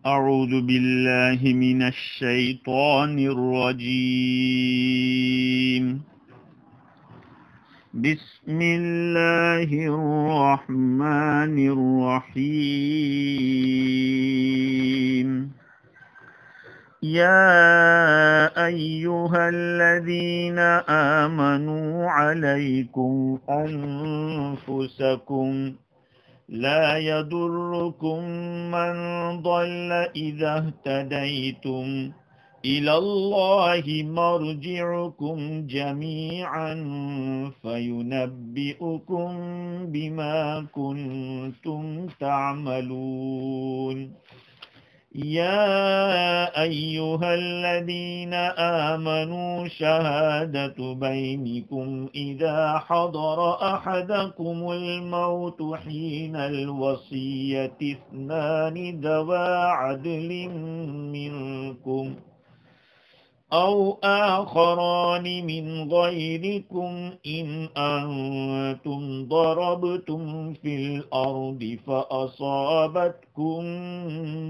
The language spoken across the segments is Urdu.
أعوذ بالله من الشيطان الرجيم. بسم الله الرحمن الرحيم. يا أيها الذين آمنوا عليكم أنفسكم لا يضركم من ضل إذا اهتديتم إلى الله مرجعكم جميعا فينبئكم بما كنتم تعملون. يا أيها الذين آمنوا شهادة بينكم إذا حضر أحدكم الموت حين الوصية اثنان ذوى عدل منكم أو آخران من غيركم إن أنتم ضربتم في الأرض فأصابتكم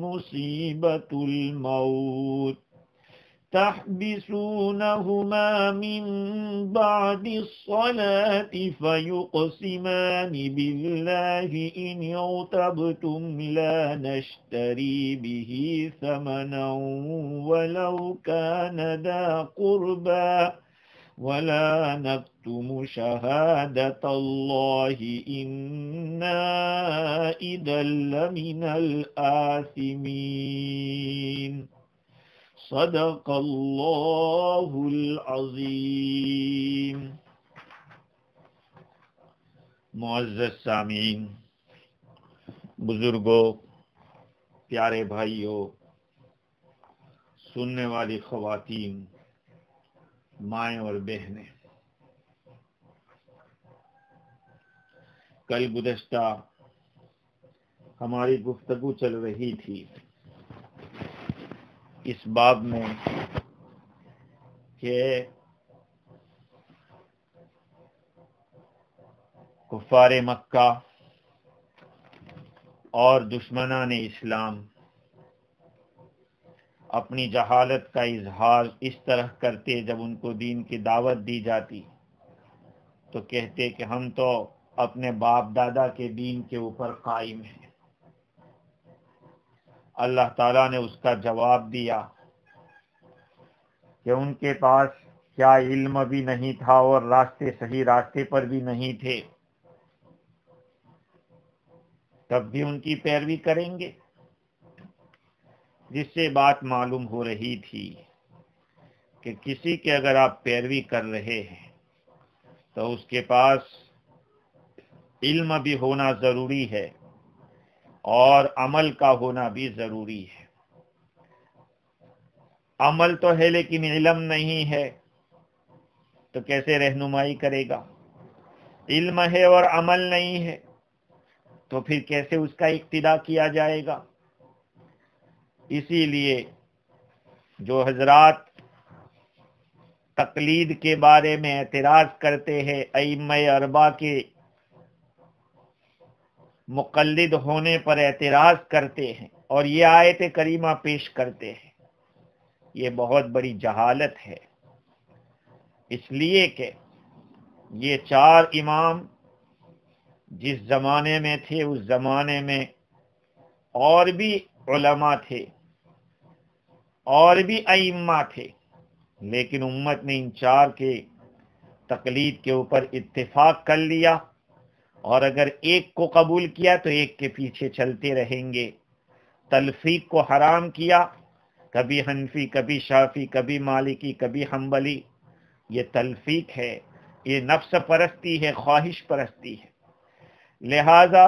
مصيبة الموت تحبسونهما من بعد الصلاة فيقسمان بالله إن ارتبتم لا نشتري به ثمنا ولو كان ذا قربى ولا نكتم شهادة الله إنا إذا لمن الآثمين. صدق اللہ العظیم. معزز سامعین، بزرگوں، پیارے بھائیوں، سننے والی خواتین، مائیں اور بہنیں، کل گزشتہ ہماری گفتگو چل رہی تھی اس باب میں کہ کفار مکہ اور دشمنان اسلام اپنی جہالت کا اظہار اس طرح کرتے جب ان کو دین کی دعوت دی جاتی تو کہتے کہ ہم تو اپنے باپ دادا کے دین کے اوپر قائم ہیں. اللہ تعالیٰ نے اس کا جواب دیا کہ ان کے پاس کیا علم بھی نہیں تھا اور صحیح راستے پر بھی نہیں تھے، تب بھی ان کی پیروی کریں گے. جس سے بات معلوم ہو رہی تھی کہ کسی کے اگر آپ پیروی کر رہے ہیں تو اس کے پاس علم بھی ہونا ضروری ہے اور عمل کا ہونا بھی ضروری ہے. عمل تو ہے لیکن علم نہیں ہے تو کیسے رہنمائی کرے گا؟ علم ہے اور عمل نہیں ہے تو پھر کیسے اس کا اقتداء کیا جائے گا؟ اسی لیے جو حضرات تقلید کے بارے میں اعتراض کرتے ہیں، ائمہ اربعہ کے مقلد ہونے پر اعتراض کرتے ہیں اور یہ آیت کریمہ پیش کرتے ہیں، یہ بہت بڑی جہالت ہے. اس لیے کہ یہ چار امام جس زمانے میں تھے اس زمانے میں اور بھی علماء تھے اور بھی ائمہ تھے، لیکن امت نے ان چار کے تقلید کے اوپر اتفاق کر لیا اور اگر ایک کو قبول کیا تو ایک کے پیچھے چلتے رہیں گے. تلفیق کو حرام کیا، کبھی حنفی، کبھی شافی، کبھی مالکی، کبھی حنبلی. یہ تلفیق ہے، یہ نفس پرستی ہے، خواہش پرستی ہے. لہذا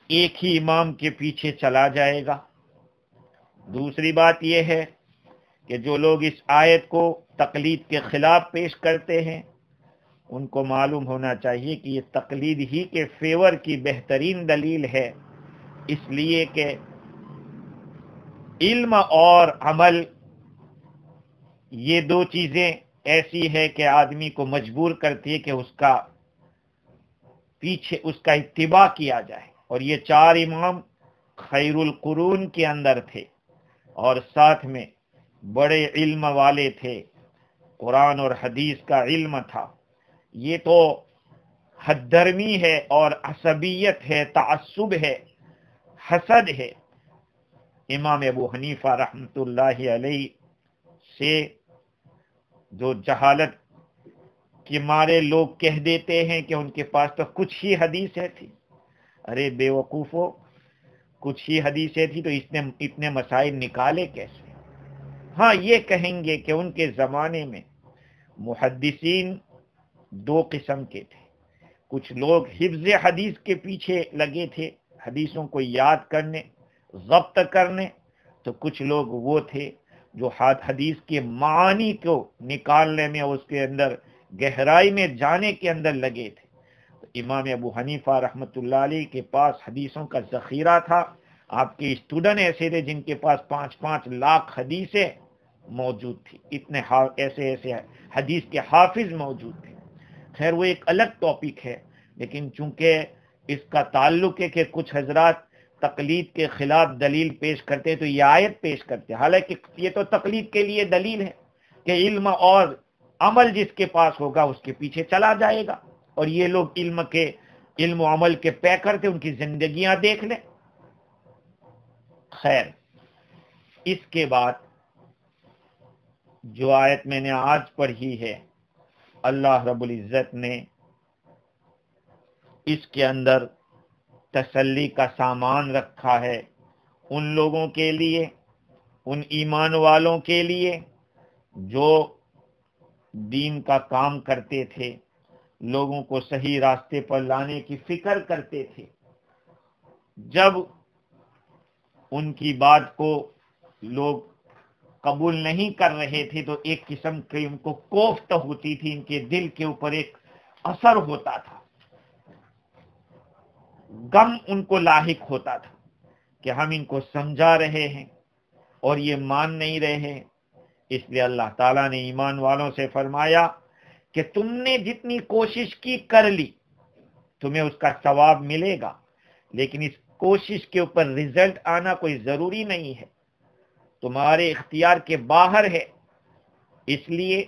ایک ہی امام کے پیچھے چلا جائے گا. دوسری بات یہ ہے کہ جو لوگ اس آیت کو تقلید کے خلاف پیش کرتے ہیں ان کو معلوم ہونا چاہیے کہ یہ تقلید ہی کے فیور کی بہترین دلیل ہے، اس لیے کہ علم اور عمل یہ دو چیزیں ایسی ہے کہ آدمی کو مجبور کرتی ہے کہ اس کا پیچھے اس کا اتباع کیا جائے. اور یہ چار امام خیر القرون کے اندر تھے اور ساتھ میں بڑے علم والے تھے، قرآن اور حدیث کا علم تھا. یہ تو حد درمی ہے اور عصبیت ہے، تعصب ہے، حسد ہے. امام ابو حنیفہ رحمۃ اللہ علیہ سے جو جہالت کے مارے لوگ کہہ دیتے ہیں کہ ان کے پاس تو کچھ ہی حدیثیں تھی. ارے بے وقوفو، کچھ ہی حدیثیں تھی تو اس نے اتنے مسائل نکالے کیسے؟ ہاں یہ کہیں گے کہ ان کے زمانے میں محدثین دو قسم کے تھے. کچھ لوگ حفظ حدیث کے پیچھے لگے تھے، حدیثوں کو یاد کرنے، ضبط کرنے، تو کچھ لوگ وہ تھے جو حدیث کے معانی کو نکالنے میں، اس کے اندر گہرائی میں جانے کے اندر لگے تھے. امام ابو حنیفہ رحمۃ اللہ علیہ کے پاس حدیثوں کا ذخیرہ تھا. آپ کے اسٹوڈنٹ ایسے تھے جن کے پاس 5-5 لاکھ حدیثیں موجود تھی، اتنے ایسے حدیث کے حافظ موجود تھے. خیر وہ ایک الگ ٹاپک ہے، لیکن چونکہ اس کا تعلق ہے کہ کچھ حضرات تقلید کے خلاف دلیل پیش کرتے تو یہ آیت پیش کرتے، حالانکہ یہ تو تقلید کے لیے دلیل ہے کہ علم اور عمل جس کے پاس ہوگا اس کے پیچھے چلا جائے گا. اور یہ لوگ علم و عمل کے پیکر تھے، ان کی زندگیاں دیکھ لیں. خیر اس کے بعد جو آیت میں نے آج پڑھی ہے، اللہ رب العزت نے اس کے اندر تسلی کا سامان رکھا ہے ان لوگوں کے لیے، ان ایمان والوں کے لیے جو دین کا کام کرتے تھے، لوگوں کو صحیح راستے پر لانے کی فکر کرتے تھے. جب ان کی بات کو لوگ قبول نہیں کر رہے تھے تو ایک قسم کی ان کو کوفت ہوتی تھی، ان کے دل کے اوپر ایک اثر ہوتا تھا، غم ان کو لاحق ہوتا تھا کہ ہم ان کو سمجھا رہے ہیں اور یہ مان نہیں رہے ہیں. اس لیے اللہ تعالیٰ نے ایمان والوں سے فرمایا کہ تم نے جتنی کوشش کی کر لی، تمہیں اس کا ثواب ملے گا، لیکن اس کوشش کے اوپر رزلٹ آنا کوئی ضروری نہیں ہے، تمہارے اختیار کے باہر ہے. اس لیے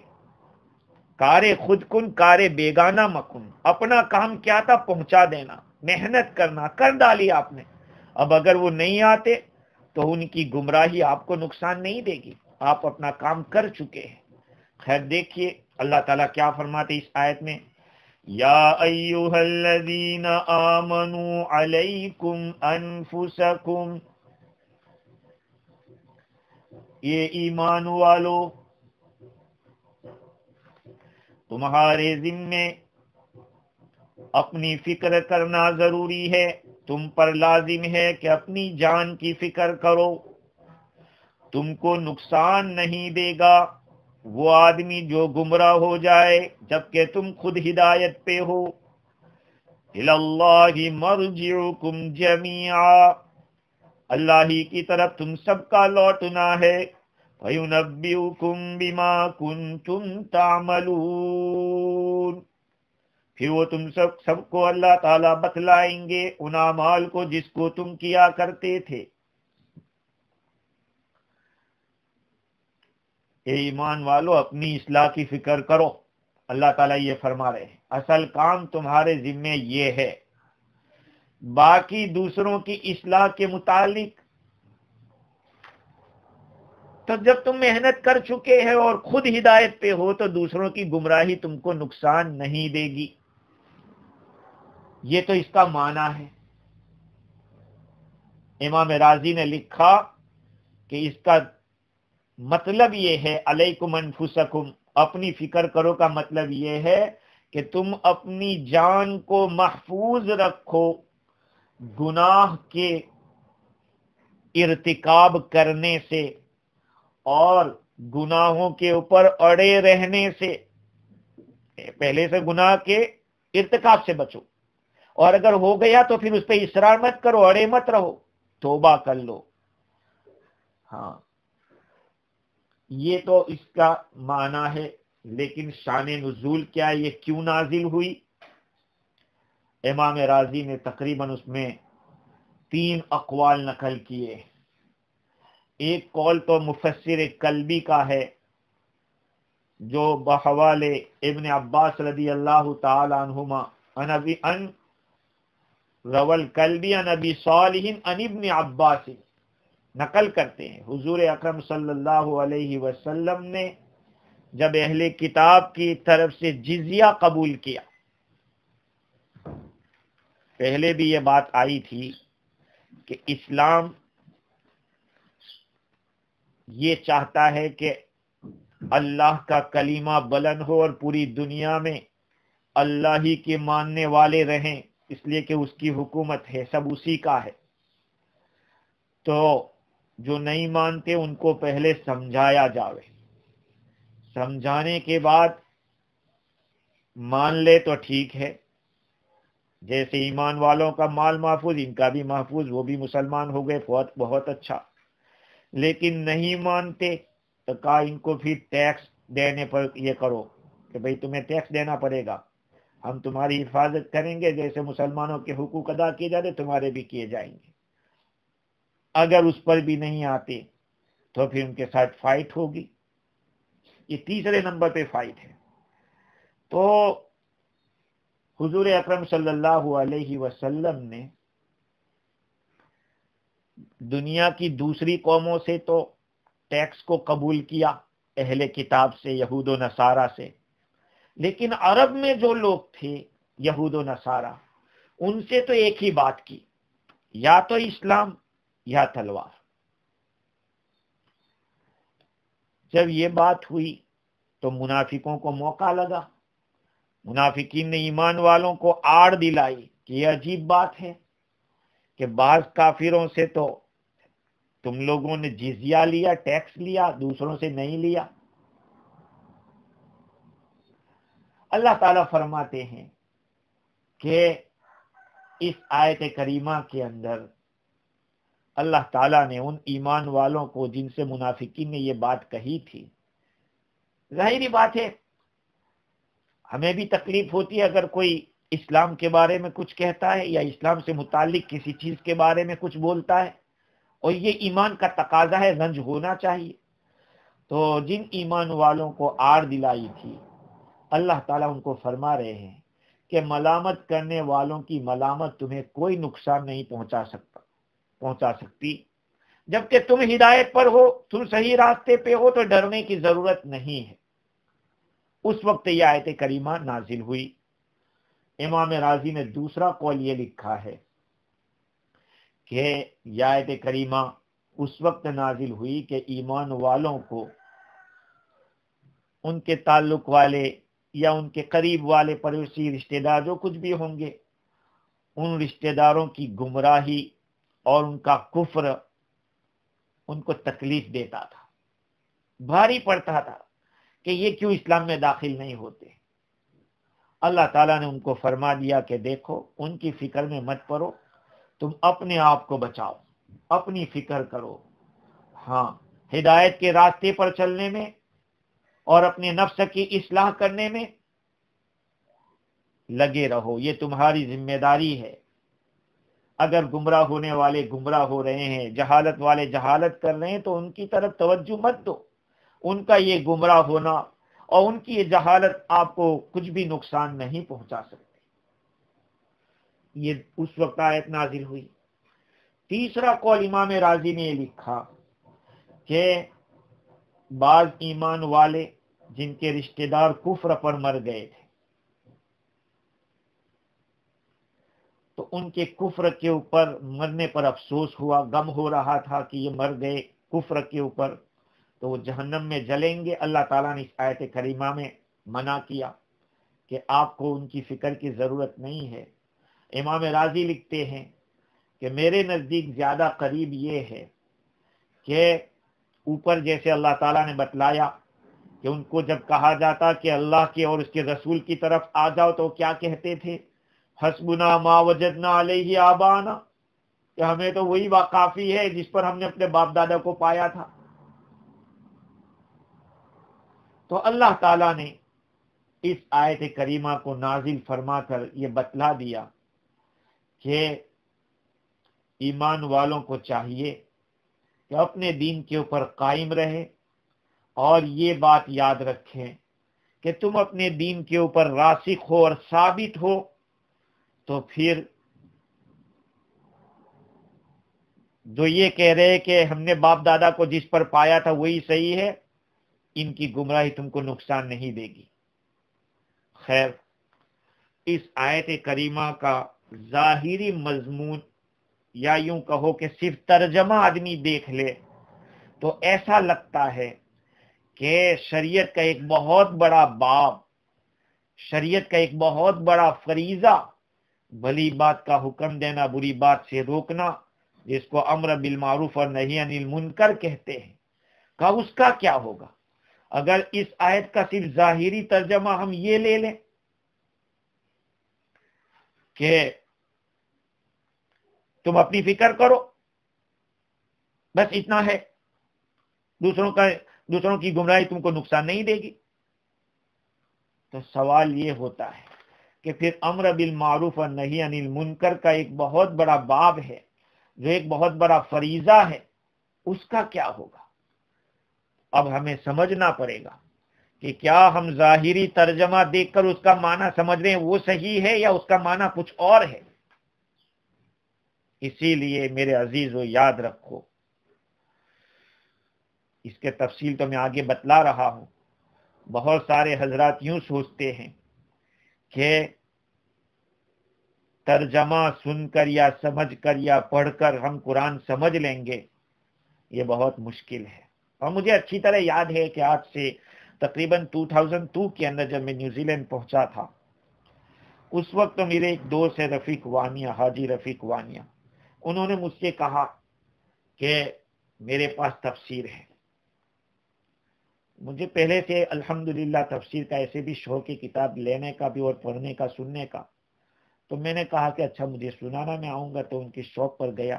کارے خود کن کارے بیگانہ مکن، اپنا کام کیا تھا پہنچا دینا، محنت کرنا، کر ڈالی آپ نے. اب اگر وہ نہیں آتے تو ان کی گمراہی آپ کو نقصان نہیں دے گی، آپ اپنا کام کر چکے ہیں. خیر دیکھیے اللہ تعالیٰ کیا فرماتے اس آیت میں، یا ایھا الذین آمنوا علیکم انفسکم، یہ ایمان والو تمہارے ذمے اپنی فکر کرنا ضروری ہے، تم پر لازم ہے کہ اپنی جان کی فکر کرو. تم کو نقصان نہیں دے گا وہ آدمی جو گمراہ ہو جائے جبکہ تم خود ہدایت پہ ہو. الی اللہ مرجعکم جمیعا، اللہ ہی کی طرف تم سب کا لوٹنا ہے. فَيُنَبِّئُكُم بِمَا كُنتُمْ تَعْمَلُونَ، پھر وہ تم سب کو اللہ تعالیٰ بتلائیں گے ان اعمال کو جس کو تم کیا کرتے تھے. اے ایمان والو اپنی اصلاح کی فکر کرو، اللہ تعالیٰ یہ فرما رہے ہیں اصل کام تمہارے ذمے یہ ہے. باقی دوسروں کی اصلاح کے متعلق تو جب تم محنت کر چکے ہیں اور خود ہدایت پہ ہو تو دوسروں کی گمراہی تم کو نقصان نہیں دے گی. یہ تو اس کا معنی ہے. امام راضی نے لکھا کہ اس کا مطلب یہ ہے علیکم انفسکم، اپنی فکر کرو کا مطلب یہ ہے کہ تم اپنی جان کو محفوظ رکھو گناہ کے ارتکاب کرنے سے اور گناہوں کے اوپر اڑے رہنے سے. پہلے سے گناہ کے ارتکاب سے بچو، اور اگر ہو گیا تو پھر اس پہ اصرار مت کرو، اڑے مت رہو، توبہ کر لو. ہاں یہ تو اس کا معنی ہے، لیکن شان نزول کیا، یہ کیوں نازل ہوئی؟ امام راضی نے تقریباً اس میں 3 اقوال نقل کیے. ایک قول تو مفسر کلبی کا ہے جو بحوالے ابن عباس رضی اللہ تعالی عنہما ان رول کلبی عن ابی صالح عن ابن عباس نقل کرتے ہیں حضور اکرم صلی اللہ علیہ وسلم نے جب اہل کتاب کی طرف سے جزیہ قبول کیا. پہلے بھی یہ بات آئی تھی کہ اسلام یہ چاہتا ہے کہ اللہ کا کلمہ بلند ہو اور پوری دنیا میں اللہ ہی کے ماننے والے رہیں، اس لیے کہ اس کی حکومت ہے، سب اسی کا ہے. تو جو نہیں مانتے ان کو پہلے سمجھایا جاوے، سمجھانے کے بعد مان لے تو ٹھیک ہے. جیسے ایمان والوں کا مال محفوظ، ان کا بھی محفوظ، وہ بھی مسلمان ہو گئے، بہت اچھا. لیکن نہیں مانتے تو کہا ان کو پھر ٹیکس دینے پر یہ کرو کہ بھئی تمہیں ٹیکس دینا پڑے گا، ہم تمہاری حفاظت کریں گے، جیسے مسلمانوں کے حقوق ادا کیے جاتے تمہارے بھی کیے جائیں گے. اگر اس پر بھی نہیں آتے تو پھر ان کے ساتھ فائٹ ہوگی. یہ تیسرے نمبر پہ فائٹ ہے. تو حضور اکرم صلی اللہ علیہ وسلم نے دنیا کی دوسری قوموں سے تو ٹیکس کو قبول کیا، اہل کتاب سے، یہود و نصارہ سے، لیکن عرب میں جو لوگ تھے یہود و نصارہ، ان سے تو ایک ہی بات کی، یا تو اسلام یا تلوار. جب یہ بات ہوئی تو منافقوں کو موقع لگا. منافقین نے ایمان والوں کو آڑ دلائی کہ یہ عجیب بات ہے کہ بعض کافروں سے تو تم لوگوں نے جزیہ لیا، ٹیکس لیا، دوسروں سے نہیں لیا. اللہ تعالیٰ فرماتے ہیں کہ اس آیت کریمہ کے اندر اللہ تعالیٰ نے ان ایمان والوں کو جن سے منافقین نے یہ بات کہی تھی، ظاہری بات ہے ہمیں بھی تکلیف ہوتی ہے اگر کوئی اسلام کے بارے میں کچھ کہتا ہے یا اسلام سے متعلق کسی چیز کے بارے میں کچھ بولتا ہے، اور یہ ایمان کا تقاضا ہے، رنج ہونا چاہیے. تو جن ایمان والوں کو آڑ دلائی تھی اللہ تعالیٰ ان کو فرما رہے ہیں کہ ملامت کرنے والوں کی ملامت تمہیں کوئی نقصان نہیں پہنچا سکتی. جبکہ تم ہدایت پر ہو، تم صحیح راستے پہ ہو تو ڈرنے کی ضرورت نہیں ہے. اس وقت یہ آیت کریمہ نازل ہوئی. امام راضی نے دوسرا قول یہ لکھا ہے کہ یہ آیت کریمہ اس وقت نازل ہوئی کہ ایمان والوں کو ان کے تعلق والے یا ان کے قریب والے پڑوسی رشتہ دار جو کچھ بھی ہوں گے، ان رشتہ داروں کی گمراہی اور ان کا کفر ان کو تکلیف دیتا تھا، بھاری پڑتا تھا کہ یہ کیوں اسلام میں داخل نہیں ہوتے. اللہ تعالیٰ نے ان کو فرما دیا کہ دیکھو ان کی فکر میں مت پڑو، تم اپنے آپ کو بچاؤ، اپنی فکر کرو. ہاں، ہدایت کے راستے پر چلنے میں اور اپنے نفس کی اصلاح کرنے میں لگے رہو، یہ تمہاری ذمہ داری ہے. اگر گمراہ ہونے والے گمراہ ہو رہے ہیں، جہالت والے جہالت کر رہے ہیں تو ان کی طرف توجہ مت دو. ان کا یہ گمراہ ہونا اور ان کی یہ جہالت آپ کو کچھ بھی نقصان نہیں پہنچا سکتے. یہ اس وقت آیت نازل ہوئی. تیسرا قول امام راضی نے یہ لکھا کہ بعض ایمان والے جن کے رشتہ دار کفر پر مر گئے تھے تو ان کے کفر کے اوپر مرنے پر افسوس ہوا، غم ہو رہا تھا کہ یہ مر گئے کفر کے اوپر، تو وہ جہنم میں جلیں گے. اللہ تعالیٰ نے اس آیت کریمہ میں منع کیا کہ آپ کو ان کی فکر کی ضرورت نہیں ہے. امام راضی لکھتے ہیں کہ میرے نزدیک زیادہ قریب یہ ہے کہ اوپر جیسے اللہ تعالیٰ نے بتلایا کہ ان کو جب کہا جاتا کہ اللہ کے اور اس کے رسول کی طرف آ جاؤ تو کیا کہتے تھے؟ حسبنا ما وجدنا علیہ آبانا، کہ ہمیں تو وہی کافی ہے جس پر ہم نے اپنے باپ دادا کو پایا تھا. تو اللہ تعالیٰ نے اس آیت کریمہ کو نازل فرما کر یہ بتلا دیا کہ ایمان والوں کو چاہیے کہ اپنے دین کے اوپر قائم رہے اور یہ بات یاد رکھیں کہ تم اپنے دین کے اوپر راسخ ہو اور ثابت ہو تو پھر جو یہ کہہ رہے کہ ہم نے باپ دادا کو جس پر پایا تھا وہی صحیح ہے، ان کی گمراہی تم کو نقصان نہیں دے گی۔ خیر، اس آیت کریمہ کا ظاہری مضمون یا یوں کہو کہ صرف ترجمہ آدمی دیکھ لے تو ایسا لگتا ہے کہ شریعت کا ایک بہت بڑا باب، شریعت کا ایک بہت بڑا فریضہ، بھلی بات کا حکم دینا، بری بات سے روکنا، جس کو امر بالمعروف اور نہی عن المنکر کہتے ہیں، کہ اس کا کیا ہوگا اگر اس آیت کا صرف ظاہری ترجمہ ہم یہ لے لیں کہ تم اپنی فکر کرو، بس اتنا ہے، دوسروں کی گمراہی تم کو نقصان نہیں دے گی۔ تو سوال یہ ہوتا ہے کہ پھر امر بالمعروف اور نہی عن المنکر کا ایک بہت بڑا باب ہے، جو ایک بہت بڑا فریضہ ہے، اس کا کیا ہوگا؟ اب ہمیں سمجھنا پڑے گا کہ کیا ہم ظاہری ترجمہ دیکھ کر اس کا معنی سمجھ رہے ہیں وہ صحیح ہے یا اس کا معنی کچھ اور ہے۔ اسی لیے میرے عزیزو یاد رکھو، اس کے تفصیل تو میں آگے بتلا رہا ہوں۔ بہت سارے حضرات یوں سوچتے ہیں کہ ترجمہ سن کر یا سمجھ کر یا پڑھ کر ہم قرآن سمجھ لیں گے، یہ بہت مشکل ہے۔ اور مجھے اچھی طرح یاد ہے کہ آج سے تقریباً 2002 کے اندر جب میں نیوزی لینڈ پہنچا تھا، اس وقت تو میرے ایک دوست ہے رفیق وانیہ، حاجی رفیق وانیہ، انہوں نے مجھ سے کہا کہ میرے پاس تفسیر ہے۔ مجھے پہلے سے الحمدللہ تفسیر کا ایسے بھی شوق ہے، کتاب لینے کا بھی اور پڑھنے کا، سننے کا۔ تو میں نے کہا کہ اچھا مجھے سنانا، میں آؤں گا۔ تو ان کی شوق پر گیا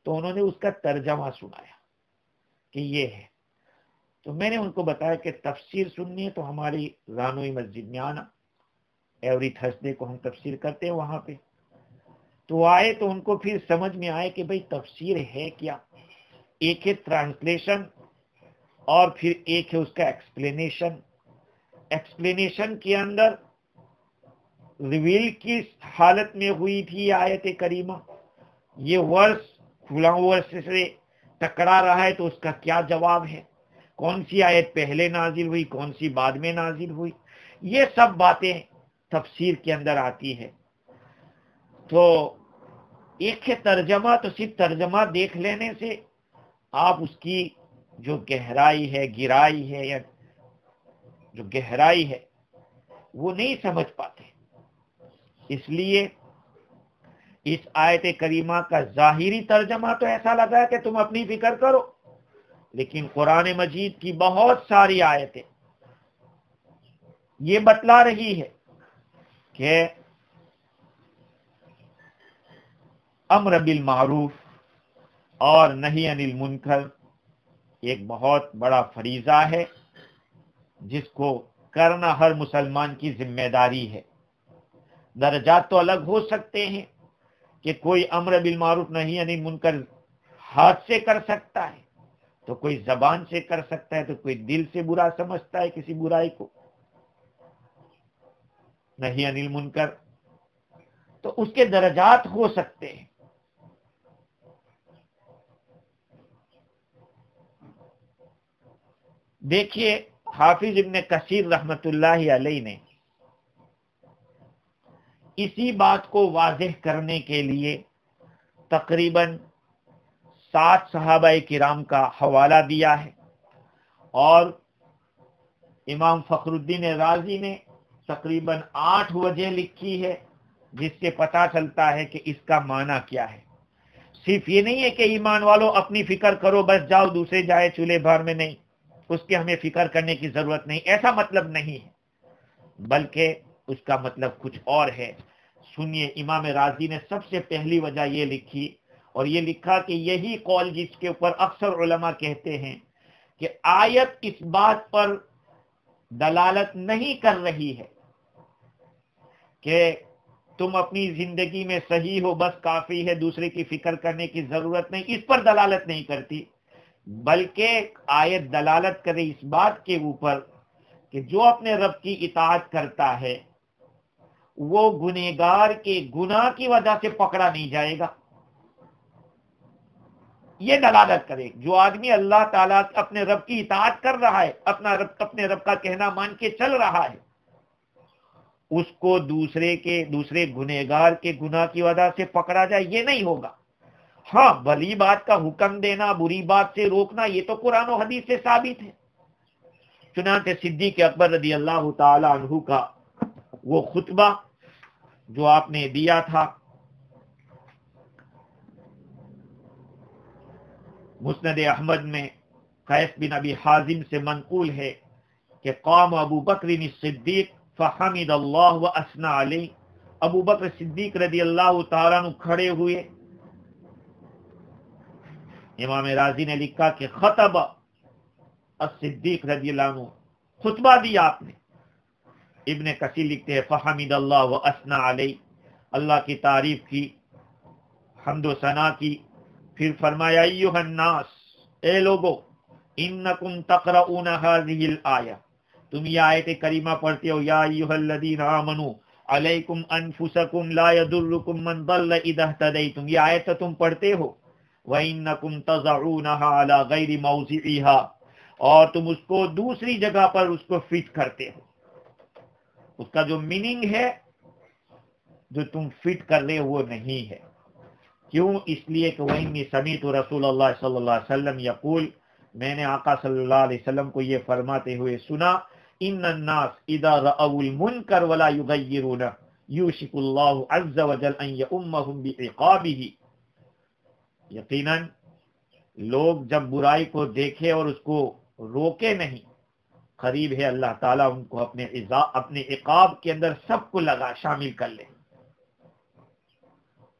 تو انہوں نے اس کا ترجمہ سنایا کہ یہ ہے۔ تو میں نے ان کو بتایا کہ تفسیر سننی ہے تو ہماری رانوئی مسجد میں آنا، ایوری تھرسڈے کو ہم تفسیر کرتے ہیں وہاں پہ۔ تو آئے تو ان کو پھر سمجھ میں آئے کہ بھئی تفسیر ہے کیا۔ ایک ہے ٹرانسلیشن اور پھر ایک ہے اس کا ایکسپلینیشن۔ ایکسپلینیشن کے اندر ریویل کی حالت میں ہوئی تھی آیت کریمہ، یہ ورس فلاں ورس سے ٹکرا رہا ہے تو اس کا کیا جواب ہے، کون سی آیت پہلے نازل ہوئی، کون سی بعد میں نازل ہوئی، یہ سب باتیں تفسیر کے اندر آتی ہے۔ تو ایک ہے ترجمہ، تو صرف ترجمہ دیکھ لینے سے آپ اس کی جو گہرائی ہے، گہرائی ہے یا جو گہرائی ہے وہ نہیں سمجھ پاتے۔ اس لیے اس آیت کریمہ کا ظاہری ترجمہ تو ایسا لگا کہ تم اپنی فکر کرو، لیکن قرآن مجید کی بہت ساری آیتیں یہ بتلا رہی ہے کہ امر بالمعروف اور نہی عن المنکر ایک بہت بڑا فریضہ ہے، جس کو کرنا ہر مسلمان کی ذمہ داری ہے۔ درجات تو الگ ہو سکتے ہیں کہ کوئی امر بالمعروف نہی عن المنکر ہاتھ سے کر سکتا ہے، تو کوئی زبان سے کر سکتا ہے، تو کوئی دل سے برا سمجھتا ہے کسی برائی کو، نہی عن المنکر، تو اس کے درجات ہو سکتے ہیں۔ دیکھیے حافظ ابن کثیر رحمت اللہ علیہ نے اسی بات کو واضح کرنے کے لیے تقریباً 7 صحابہ کرام کا حوالہ دیا ہے، اور امام فخر الدین رازی نے تقریباً 8 وجہ لکھی ہے، جس سے پتہ چلتا ہے کہ اس کا معنی کیا ہے۔ صرف یہ نہیں ہے کہ ایمان والو اپنی فکر کرو بس جاؤ دوسرے جائے چولہے بھر میں، نہیں، اس کے ہمیں فکر کرنے کی ضرورت نہیں، ایسا مطلب نہیں ہے، بلکہ اس کا مطلب کچھ اور ہے۔ سنیے، امام رازی نے سب سے پہلی وجہ یہ لکھی، اور یہ لکھا کہ یہی قول جس کے اوپر اکثر علماء کہتے ہیں کہ آیت اس بات پر دلالت نہیں کر رہی ہے کہ تم اپنی زندگی میں صحیح ہو بس کافی ہے، دوسرے کی فکر کرنے کی ضرورت نہیں، اس پر دلالت نہیں کرتی، بلکہ آیت دلالت کرے اس بات کے اوپر کہ جو اپنے رب کی اطاعت کرتا ہے وہ گنہگار کے گناہ کی وجہ سے پکڑا نہیں جائے گا. یہ دلالت کرے جو آدمی اللہ تعالیٰ اپنے رب کی اطاعت کر رہا ہے، اپنے رب کا کہنا مان کے چل رہا ہے، اس کو دوسرے گنہگار کے گناہ کی وجہ سے پکڑا جائے یہ نہیں ہوگا. ہاں، بھلی بات کا حکم دینا، بری بات سے روکنا، یہ تو قرآن و حدیث سے ثابت ہے. چنانچہ صدیق اکبر رضی اللہ تعالی عنہ کا وہ خطبہ جو آپ نے دیا تھا، مسند احمد میں قیس بن ابی حازم سے منقول ہے کہ قام ابو بکر الصدیق فحمد اللہ واثنى علیہ. ابو بکر صدیق رضی اللہ تعالیٰ عنہ کھڑے ہوئے. امام رازی نے لکھا کہ خطب الصدیق رضی اللہ عنہ، خطبہ دیا آپ نے. ابن کثیر لکھتے ہیں فحمد اللہ واثنى علیہ، اللہ کی تعریف کی، حمد و ثنا کی. پھر فرمایا ایھا الناس، اے لوگو، انکم تقرؤون هذه الآیہ، تم یہ آیت کریمہ پڑھتے ہو، یا ایھا الذین آمنوا علیکم انفسکم لا یضرکم من ضل اذا اہتدیتم، یہ آیت تم پڑھتے ہو. وانکم تضعونها علی غیر موضعها، اور تم اس کو دوسری جگہ پر اس کو فٹ کرتے ہو. اس کا جو میننگ ہے جو تم فٹ کر رہے ہو وہ نہیں ہے. کیوں؟ اس لیے کہ وَإِنِّي سَمِعْتُ رسول اللہ صلی اللہ علیہ وسلم یقول، میں نے آقا صلی اللہ علیہ وسلم کو یہ فرماتے ہوئے سنا، ان الناس اذا رأوا المنکر ولا یغیرونہ یوشک اللہ عز وجل ان یؤمہم بعقابہ. یقیناً لوگ جب برائی کو دیکھے اور اس کو روکے نہیں، قریب ہے اللہ تعالیٰ ان کو اپنے عقاب کے اندر سب کو شامل کر لے.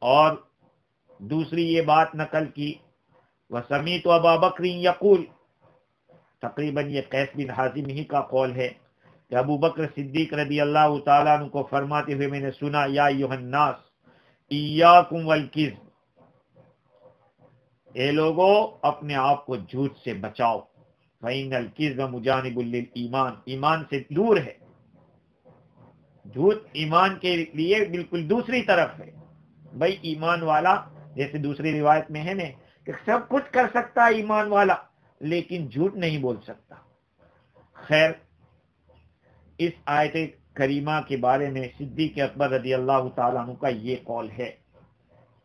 اور دوسری یہ بات نقل کی، وَسَمِعْتُ أَبَا بَكْرٍ يَقُولُ، تقریباً یہ قیس بن حازم ہی کا قول ہے کہ ابو بکر صدیق رضی اللہ تعالیٰ عنہ کو فرماتے ہوئے میں نے سنا، یا ایھا الناس ایاکم والکذب، اے لوگو اپنے آپ کو جھوٹ سے بچاؤ، فإن الکذب مجانب للایمان، ایمان سے دور ہے. جھوٹ ایمان کے لیے بالکل دوسری طرف ہے. بھائی ایمان والا، جیسے دوسری روایت میں ہے نا کہ سب کچھ کر سکتا ہے ایمان والا لیکن جھوٹ نہیں بول سکتا. خیر، اس آیت کریمہ کے بارے میں صدیق اکبر رضی اللہ تعالیٰ عنہ کا یہ قول ہے.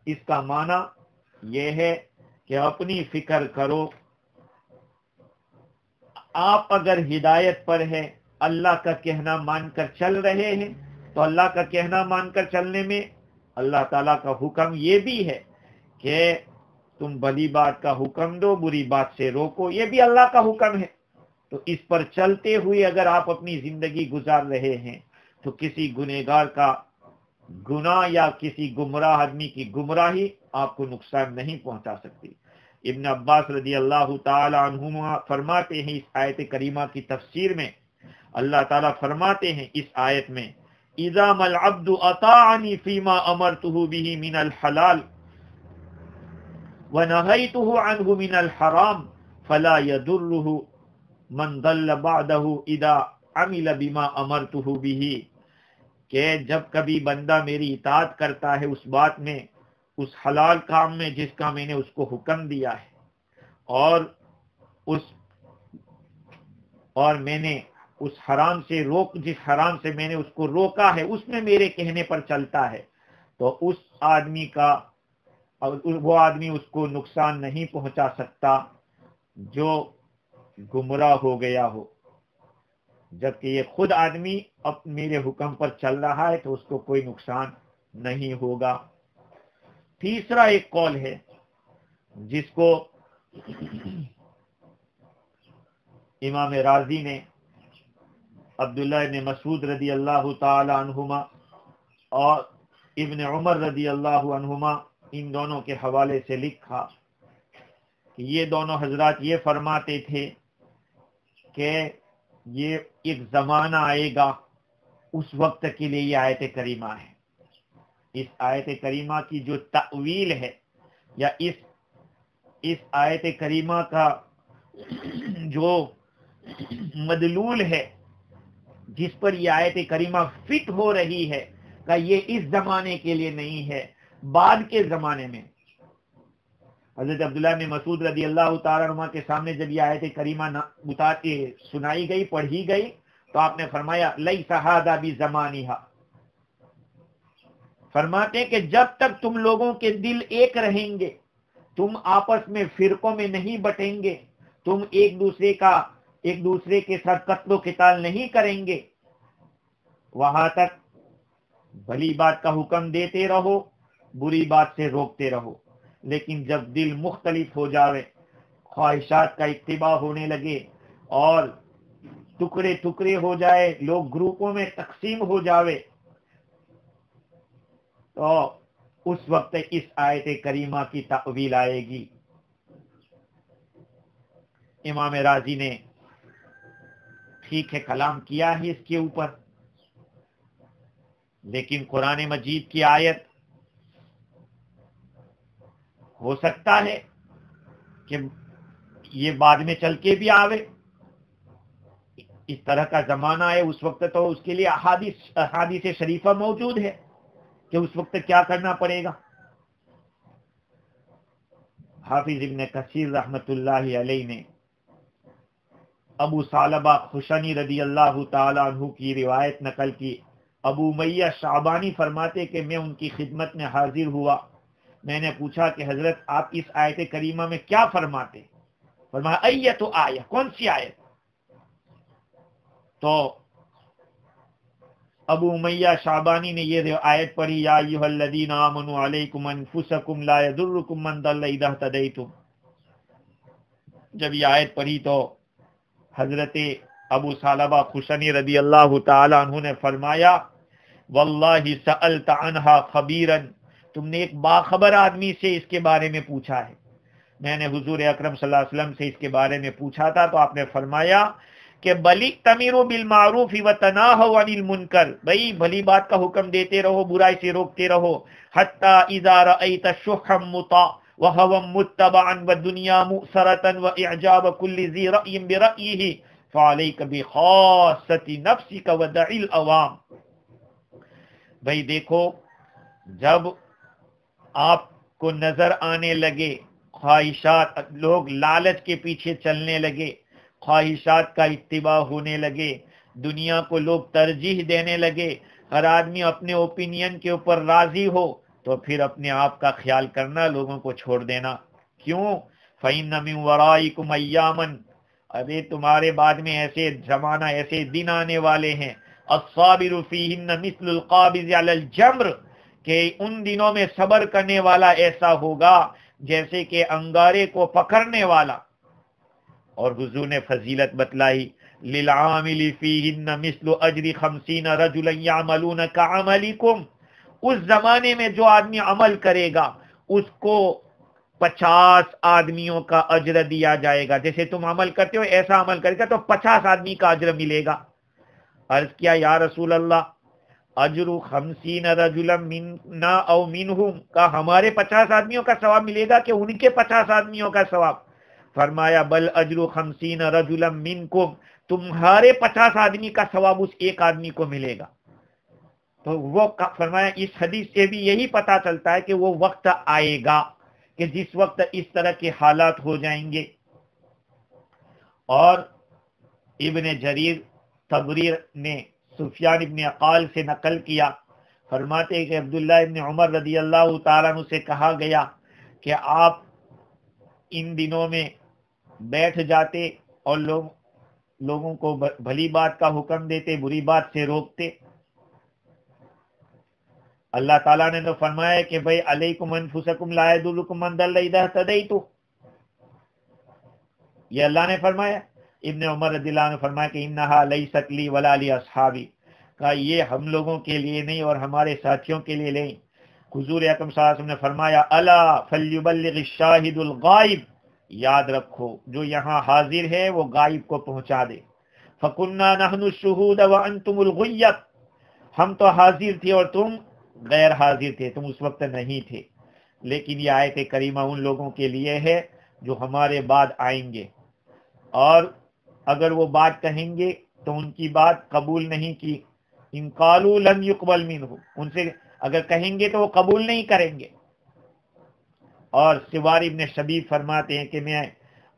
اس کا معنی یہ ہے کہ اپنی فکر کرو. آپ اگر ہدایت پر ہے، اللہ کا کہنا مان کر چل رہے ہیں، تو اللہ کا کہنا مان کر چلنے میں اللہ تعالیٰ کا حکم یہ بھی ہے کہ تم بھلی بات کا حکم دو، بری بات سے روکو، یہ بھی اللہ کا حکم ہے. تو اس پر چلتے ہوئے اگر آپ اپنی زندگی گزار رہے ہیں تو کسی گنہگار کا گناہ یا کسی گمراہ آدمی کی گمراہی آپ کو نقصان نہیں پہنچا سکتی. ابن عباس رضی اللہ تعالی عنہما فرماتے ہیں اس آیت کریمہ کی تفسیر میں، اللہ تعالیٰ فرماتے ہیں اس آیت میں، اذا ما العبد اطاعنی فیما امرته به من الحلال ونهیته عنه من الحرام فلا يضره من ضل بعده اذا عمل بما امرته به، کہ جب کبھی بندہ میری اطاعت کرتا ہے اس بات میں، اس حلال کام میں جس کا میں نے اس کو حکم دیا ہے، اور میں نے اس حرام سے جس حرام سے میں نے اس کو روکا ہے اس میں میرے کہنے پر چلتا ہے، تو وہ آدمی اس کو نقصان نہیں پہنچا سکتا جو گمراہ ہو گیا ہو، جبکہ یہ خود آدمی اب میرے حکم پر چل رہا ہے تو اس کو کوئی نقصان نہیں ہوگا. تیسرا ایک قول ہے جس کو امام رازی نے عبداللہ ابن مسعود رضی اللہ تعالی عنہما اور ابن عمر رضی اللہ عنہما ان دونوں کے حوالے سے لکھا کہ یہ دونوں حضرات یہ فرماتے تھے کہ یہ ایک زمانہ آئے گا، اس وقت کے لیے یہ آیت کریمہ ہے اس آیت کریمہ کی جو تأویل ہے یا اس آیت کریمہ کا جو مدلول ہے جس پر یہ آیت کریمہ فٹ ہو رہی ہے کہ یہ اس زمانے کے لیے نہیں ہے، بعد کے زمانے میں۔ حضرت عبداللہ بن مسعود رضی اللہ تعالیٰ عنہ کے سامنے جب یہ آیت کریمہ سنائی گئی، پڑھی گئی، تو آپ نے فرمایا لیس ھذا بزمانھا، فرماتے ہیں کہ جب تک تم لوگوں کے دل ایک رہیں گے، تم آپس میں فرقوں میں نہیں بٹیں گے، تم ایک دوسرے کے ساتھ قتل و قتال نہیں کریں گے، وہاں تک بھلی بات کا حکم دیتے رہو، بری بات سے روکتے رہو۔ لیکن جب دل مختلف ہو جاوے، خواہشات کا اتباع ہونے لگے اور ٹکڑے ٹکڑے ہو جائے، لوگ گروپوں میں تقسیم ہو جاوے، تو اس وقت اس آیت کریمہ کی تأویل آئے گی۔ امام رازی نے ٹھیک ہے کلام کیا ہے اس کے اوپر، لیکن قرآن مجید کی آیت ہو سکتا ہے کہ یہ بعد میں چل کے بھی آوے، اس طرح کا زمانہ ہے، اس وقت تو اس کے لیے احادیث شریفہ موجود ہے کہ اس وقت کیا کرنا پڑے گا۔ حافظ ابن کثیر رحمت اللہ علیہ نے ابو ثعلبہ خشنی رضی اللہ تعالی عنہ کی روایت نقل کی۔ ابو امیہ شعبانی فرماتے کہ میں ان کی خدمت میں حاضر ہوا، میں نے پوچھا کہ حضرت آپ اس آیت کریمہ میں کیا فرماتے؟ فرمایا ایتو آیہ، کون سی آیت؟ تو ابو امیہ شعبانی نے یہ آیت پڑھی، یا ایھا الذین آمنوا علیکم انفسکم لا یضرکم من ضل اذا اہتدیتم۔ جب یہ آیت پڑھی تو حضرت ابو ثعلبہ خشنی رضی اللہ تعالی عنہ نے فرمایا واللہ سألت عنہا خبیرا، تم نے ایک باخبر آدمی سے اس کے بارے میں پوچھا ہے۔ میں نے حضور اکرم صلی اللہ علیہ وسلم سے اس کے بارے میں پوچھا تھا تو آپ نے فرمایا کہ بلی تمیروا بالمعروف وتناہوا عن المنکر، بھائی بھلی بات کا حکم دیتے رہو، برائی سے روکتے رہو، حتی اذا رأیت شحا مطاع وہوا متبعا والدنیا مؤثرة واعجاب کل ذی رأی برأیہ فعلیک بخاصۃ نفسک ودع العوام۔ بھائی دیکھو، جب آپ کو نظر آنے لگے خواہشات، لوگ لالچ کے پیچھے چلنے لگے، خواہشات کا اتباع ہونے لگے، دنیا کو لوگ ترجیح دینے لگے، ہر آدمی اپنے اوپینین کے اوپر راضی ہو، تو پھر اپنے آپ کا خیال کرنا، لوگوں کو چھوڑ دینا۔ کیوں؟ فَإِنَّ مِن وَرَائِكُمْ أَيَّامًا، ابھی تمہارے بعد میں ایسے زمانہ، ایسے دن آنے والے ہیں، الصابر فیہن مثل القابض علی الجمر، کہ ان دنوں میں صبر کرنے والا ایسا ہوگا جیسے کہ انگارے کو پکڑنے والا۔ اور حضور نے فضیلت بتلائی، للعامل فیہن مثل اجر 50 رجلا یعملون کعملکم، اس زمانے میں جو آدمی عمل کرے گا اس کو 50 آدمیوں کا اجر دیا جائے گا، جیسے تم عمل کرتے ہو ایسا عمل کرے گا تو 50 آدمی کا اجر ملے گا۔ عرض کیا یا رسول اللہ اجر 50 رجلا منا او منہم، کا ہمارے 50 آدمیوں کا ثواب ملے گا کہ ان کے 50 آدمیوں کا ثواب؟ فرمایا بل اجر 50 رجلا منکم، تمہارے 50 آدمی کا ثواب اس ایک آدمی کو ملے گا۔ تو وہ فرمایا اس حدیث سے بھی یہی پتا چلتا ہے کہ وہ وقت آئے گا کہ جس وقت اس طرح کے حالات ہو جائیں گے۔ اور ابن جریر طبری نے سفیان ابن عقال سے نقل کیا، فرماتے ہیں کہ عبداللہ ابن عمر رضی اللہ تعالیٰ عنہ سے کہا گیا کہ آپ ان دنوں میں بیٹھ جاتے اور لوگوں کو بھلی بات کا حکم دیتے، بری بات سے روکتے۔ اللہ تعالیٰ نے تو فرمایا کہ بھئی علیکم انفسکم لا یضرکم من ضل اذا اہتدیتم، یہ اللہ نے فرمایا۔ ابن عمر رضی اللہ عنہ فرمایا کہ انہا لیست لی ولا لی اصحابی، کہا یہ ہم لوگوں کے لیے نہیں اور ہمارے ساتھیوں کے لیے نہیں۔ حضور اکرم صلی اللہ علیہ وسلم نے فرمایا الا فلیبلغ الشاہد الغائب، یاد رکھو جو یہاں حاضر ہے وہ غائب کو پہنچا دے۔ فکننا نحن الشہود وانتم الغیب، ہم تو حاضر تھے اور تم غیر حاضر تھے، تم اس وقت نہیں تھے، لیکن یہ آیت کریمہ ان لوگوں کے لیے ہے جو ہمارے بعد آئیں گے، اور اگر وہ بات کہیں گے تو ان کی بات قبول نہیں کی. ان قالوا لم يقبل منه، ان سے اگر کہیں گے تو وہ قبول نہیں کریں گے. اور سوار ابن شبیب فرماتے ہیں کہ میں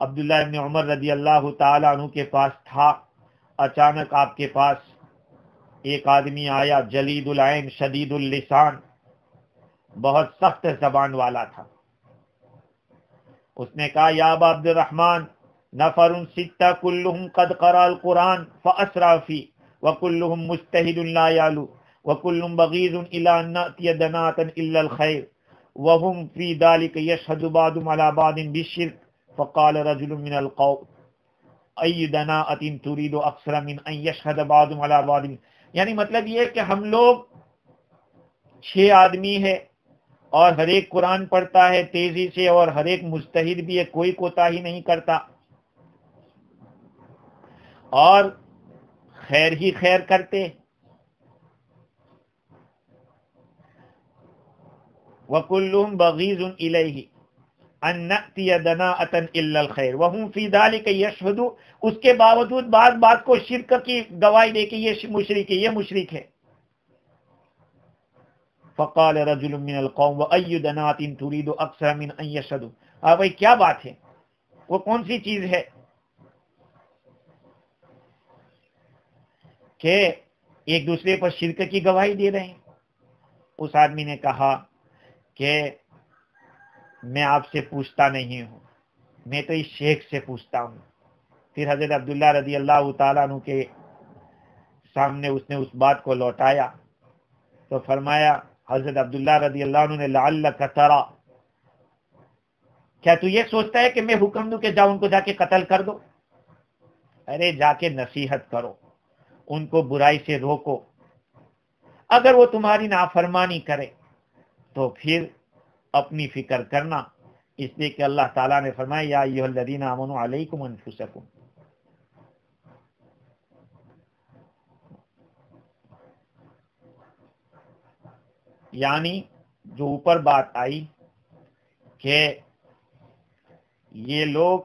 عبداللہ ابن عمر رضی اللہ تعالیٰ عنہ کے پاس تھا، اچانک آپ کے پاس ایک آدمی آیا، جلید العین شدید اللسان، بہت سخت زبان والا تھا. اس نے کہا یا ابا عبد الرحمن، نفر ستہ کلہم قد قرأ القرآن فاسرع فی وکلہم مجتہد لا یعلو وکلہم بغیض الی ان نأتی دناۃ الا الخیر وهم فی ذلک یشہد بعضهم علی بعض بالشرک. فقال رجل من القوم ای دناۃ ترید اکثر من ان یشہد بعضهم علی بعض. یعنی مطلب یہ ہے کہ ہم لوگ 6 آدمی ہے اور ہر ایک قرآن پڑھتا ہے تیزی سے، اور ہر ایک مجتہد بھی ہے، کوئی کوتاہی نہیں کرتا، اور خیر ہی خیر کرتے. وَكُلُّهُمْ بَغِيضٌ إِلَيْهِ أَن نَأْتِيَ دَنَاءَةً إِلَّا الْخَيْرَ وَهُمْ فِي ذَلِكَ يَشْهَدُ. اس کے باوجود بعض بات کو شرک کی گواہی دے کہ یہ مشرک ہے، یہ مشرک ہے. فقال رجل من القوم وأي دناة تريد أكثر من أن يشهدوا. بھائی کیا بات ہے، وہ کون سی چیز ہے کہ ایک دوسرے پر شرک کی گواہی دے رہے ہیں؟ اس آدمی نے کہا کہ میں آپ سے پوچھتا نہیں ہوں، میں تو اس شیخ سے پوچھتا ہوں. پھر حضرت عبداللہ رضی اللہ تعالیٰ عنہ کے سامنے اس نے اس بات کو لوٹایا تو فرمایا، حضرت عبداللہ رضی اللہ عنہ نے لعلک ترى، کیا تو یہ سوچتا ہے کہ میں حکم دوں کہ جاؤ ان کو جا کے قتل کر دو؟ ارے جا کے نصیحت کرو، ان کو برائی سے روکو. اگر وہ تمہاری نافرمانی کرے تو پھر اپنی فکر کرنا، اس لیے کہ اللہ تعالیٰ نے فرمایا یا ایھا الذین آمنوا علیکم انفسکم. یعنی جو اوپر بات آئی کہ یہ لوگ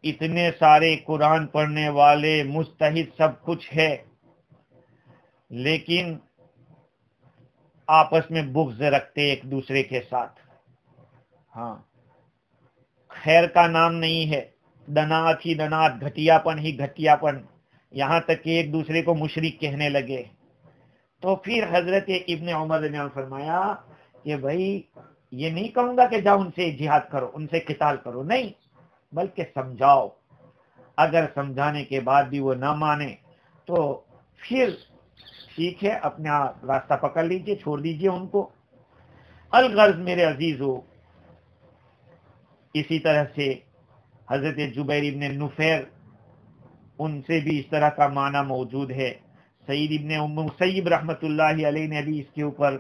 اتنے سارے قرآن پڑھنے والے مجتہد سب کچھ ہے، لیکن آپس میں بغض رکھتے ایک دوسرے کے ساتھ. ہاں، خیر کا نام نہیں ہے، دنات ہی دنات، گھٹیا پن ہی گھٹیا پن، یہاں تک کہ ایک دوسرے کو مشرک کہنے لگے. تو پھر حضرت ابن عمر نے فرمایا کہ بھائی یہ نہیں کہوں گا کہ جاؤ ان سے جہاد کرو، ان سے قتال کرو، نہیں، بلکہ سمجھاؤ. اگر سمجھانے کے بعد بھی وہ نہ مانے تو پھر ٹھیک ہے، اپنا راستہ پکڑ لیجئے، چھوڑ دیجئے ان کو. الغرض میرے عزیزو، اسی طرح سے حضرت جبیر ابن نفیر، ان سے بھی اس طرح کا معنی موجود ہے. سعید ابن مسیب رحمۃ اللہ علیہ نے بھی اس کے اوپر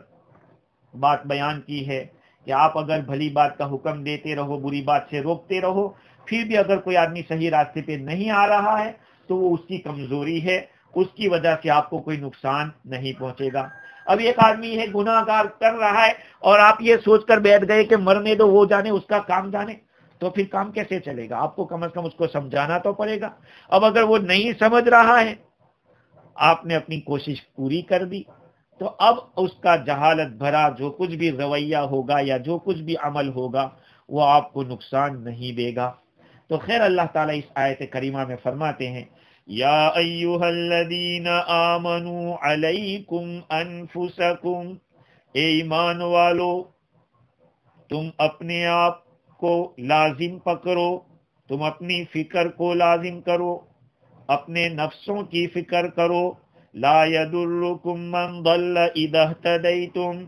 بات بیان کی ہے کہ آپ اگر بھلی بات کا حکم دیتے رہو، بری بات سے روکتے رہو، پھر بھی اگر کوئی آدمی صحیح راستے پہ نہیں آ رہا ہے تو وہ اس کی کمزوری ہے، اس کی وجہ سے آپ کو کوئی نقصان نہیں پہنچے گا. اب ایک آدمی ہے گناہ گار کر رہا ہے اور آپ یہ سوچ کر بیٹھ گئے کہ مرنے دو، وہ جانے، اس کا کام جانے، تو پھر کام کیسے چلے گا؟ آپ کو کم از کم اس کو سمجھانا تو پڑے گا. اب اگر وہ نہیں سمجھ رہا ہے، آپ نے اپنی کوشش پوری کر دی، تو اب اس کا جہالت بھرا جو کچھ بھی رویہ ہوگا یا جو کچھ بھی عمل ہوگا وہ آپ کو نقصان نہیں دے گا. تو خیر اللہ تعالیٰ اس آیت کریمہ میں فرماتے ہیں یا ایھا الذین آمنوا علیکم انفسکم، اے ایمان والو تم اپنے آپ کو لازم پکڑو، تم اپنی فکر کو لازم کرو، اپنے نفسوں کی فکر کرو. لا یضرکم من ضل اذا اہتدیتم،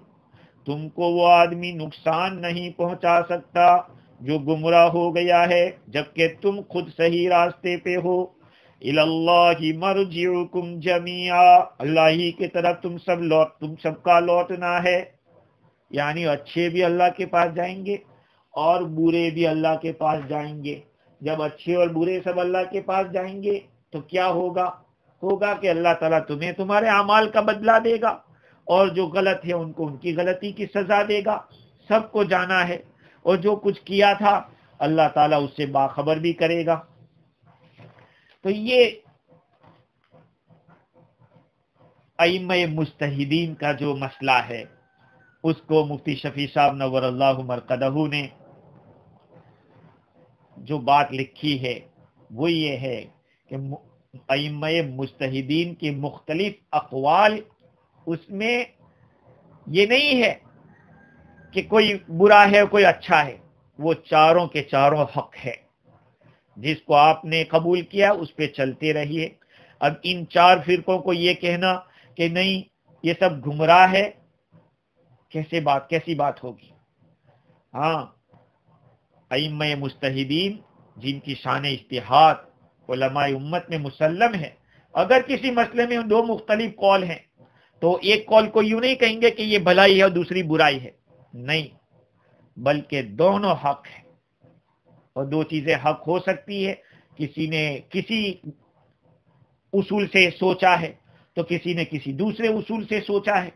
تم کو وہ آدمی نقصان نہیں پہنچا سکتا جو گمراہ ہو گیا ہے جبکہ تم خود صحیح راستے پہ ہو. الی اللہ مرجعکم جمیعا، اللہ ہی کی طرف تم سب کا لوٹنا ہے. یعنی اچھے بھی اللہ کے پاس جائیں گے اور برے بھی اللہ کے پاس جائیں گے. جب اچھے اور برے سب اللہ کے پاس جائیں گے تو کیا ہوگا کہ اللہ تعالیٰ تمہیں تمہارے اعمال کا بدلہ دے گا، اور جو غلط ہے ان کو ان کی غلطی کی سزا دے گا، سب کو جانا ہے، اور جو کچھ کیا تھا اللہ تعالیٰ اس سے باخبر بھی کرے گا۔ تو یہ ائمہ مجتہدین کا جو مسئلہ ہے اس کو مفتی شفیع صاحب نور اللہ مرقدہ نے جو بات لکھی ہے وہ یہ ہے کہ ائمہ مجتہدین کی مختلف اقوال، اس میں یہ نہیں ہے کہ کوئی برا ہے کوئی اچھا ہے، وہ چاروں کے چاروں حق ہے، جس کو آپ نے قبول کیا اس پہ چلتے رہیے۔ اب ان چار فرقوں کو یہ کہنا کہ نہیں یہ سب گمراہ ہے، کیسی بات ہوگی؟ ہاں، ائمہ مجتہدین جن کی شان اجتہاد علماء امت میں مسلم ہے، اگر کسی مسئلے میں دو مختلف قول ہیں تو ایک قول کو یوں نہیں کہیں گے کہ یہ بھلائی ہے اور دوسری برائی ہے، نہیں، بلکہ دونوں حق ہیں۔ اور دو چیزیں حق ہو سکتی ہے، کسی نے کسی اصول سے سوچا ہے تو کسی نے کسی دوسرے اصول سے سوچا ہے۔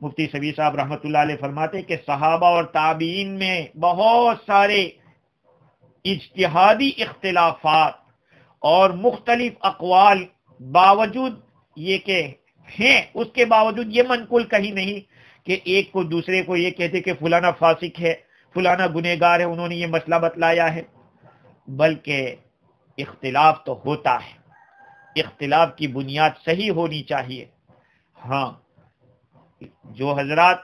مفتی شفیع صاحب رحمۃ اللہ علیہ فرماتے ہیں کہ صحابہ اور تابعین میں بہت سارے اجتہادی اختلافات اور مختلف اقوال باوجود یہ کہ ہیں، اس کے باوجود یہ منقول کہیں نہیں کہ ایک کو دوسرے کو یہ کہتے کہ فلانا فاسق ہے، فلانا گنہگار ہے، انہوں نے یہ مسئلہ بتلایا ہے، بلکہ اختلاف تو ہوتا ہے، اختلاف کی بنیاد صحیح ہونی چاہیے۔ ہاں، جو حضرات